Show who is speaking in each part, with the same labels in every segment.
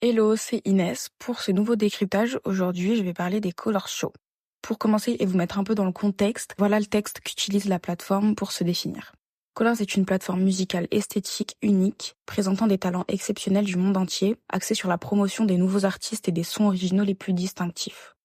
Speaker 1: Hello, c'est Inès. Pour ce nouveau décryptage, aujourd'hui, je vais parler des Color Show. Pour commencer et vous mettre un peu dans le contexte, voilà le texte qu'utilise la plateforme pour se définir. Colors est une plateforme musicale esthétique unique, présentant des talents exceptionnels du monde entier, axée sur la promotion des nouveaux artistes et des sons originaux les plus distinctifs.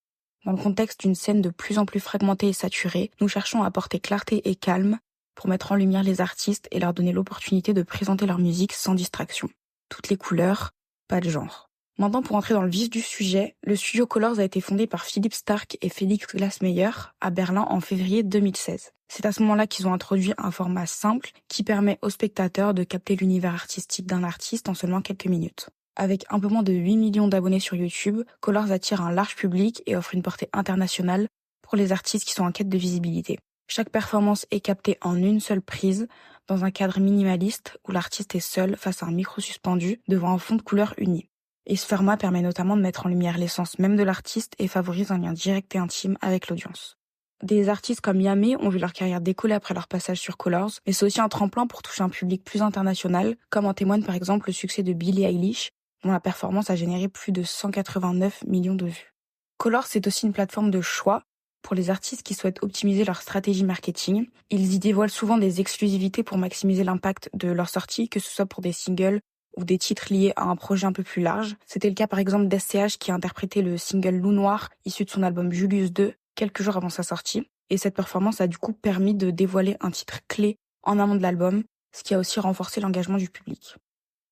Speaker 1: Dans le contexte d'une scène de plus en plus fragmentée et saturée, nous cherchons à apporter clarté et calme pour mettre en lumière les artistes et leur donner l'opportunité de présenter leur musique sans distraction. Toutes les couleurs, pas de genre. Maintenant, pour entrer dans le vif du sujet, le studio Colors a été fondé par Philippe Stark et Félix Glasmeyer à Berlin en février 2016. C'est à ce moment-là qu'ils ont introduit un format simple qui permet aux spectateurs de capter l'univers artistique d'un artiste en seulement quelques minutes. Avec un peu moins de 8 millions d'abonnés sur YouTube, Colors attire un large public et offre une portée internationale pour les artistes qui sont en quête de visibilité. Chaque performance est captée en une seule prise, dans un cadre minimaliste où l'artiste est seul face à un micro suspendu devant un fond de couleur uni. Et ce format permet notamment de mettre en lumière l'essence même de l'artiste et favorise un lien direct et intime avec l'audience. Des artistes comme Yamé ont vu leur carrière décoller après leur passage sur Colors, mais c'est aussi un tremplin pour toucher un public plus international, comme en témoigne par exemple le succès de Billie Eilish, dont la performance a généré plus de 189 millions de vues. Colors, c'est aussi une plateforme de choix pour les artistes qui souhaitent optimiser leur stratégie marketing. Ils y dévoilent souvent des exclusivités pour maximiser l'impact de leur sortie, que ce soit pour des singles ou des titres liés à un projet un peu plus large. C'était le cas par exemple d'SCH qui a interprété le single Loup Noir, issu de son album Julius 2, quelques jours avant sa sortie. Et cette performance a du coup permis de dévoiler un titre clé en amont de l'album, ce qui a aussi renforcé l'engagement du public.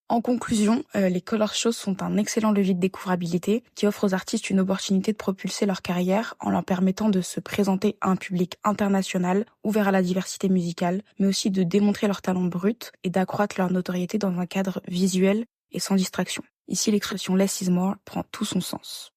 Speaker 1: En conclusion, les Color Shows sont un excellent levier de découvrabilité qui offre aux artistes une opportunité de propulser leur carrière en leur permettant de se présenter à un public international ouvert à la diversité musicale, mais aussi de démontrer leur talent brut et d'accroître leur notoriété dans un cadre visuel et sans distraction. Ici, l'expression Less is more prend tout son sens.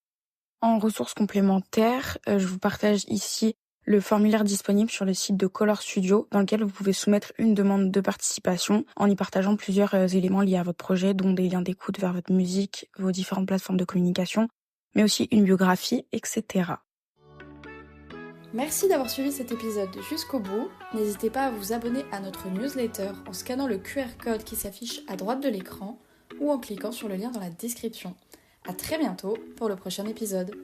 Speaker 1: En ressources complémentaires, je vous partage ici le formulaire disponible sur le site de Color Studio dans lequel vous pouvez soumettre une demande de participation en y partageant plusieurs éléments liés à votre projet, dont des liens d'écoute vers votre musique, vos différentes plateformes de communication, mais aussi une biographie, etc.
Speaker 2: Merci d'avoir suivi cet épisode jusqu'au bout. N'hésitez pas à vous abonner à notre newsletter en scannant le QR code qui s'affiche à droite de l'écran ou en cliquant sur le lien dans la description. À très bientôt pour le prochain épisode.